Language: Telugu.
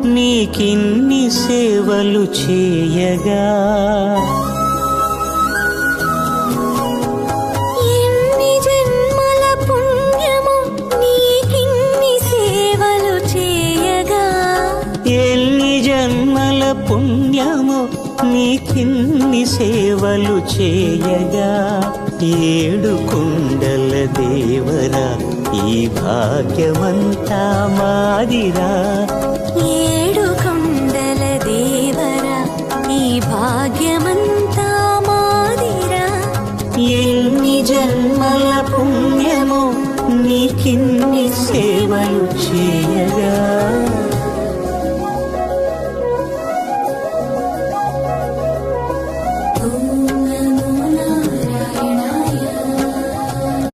నీకిన్ని సేవలు చేయగా ఎన్ని జన్మల పుణ్యము నీకిన్ని సేవలు చేయగా ఎన్ని జన్మల పుణ్యము నీకిన్ని సేవలు చేయగా ఏడు కొండల దేవరా ఈ భాగ్యమంతా మాదిరా ఏడు కొండల దేవరా ఈ భాగ్యమంతా మాదిరా ఎన్ని జన్మల పుణ్యము నీకిన్ని సేవలు చేయగా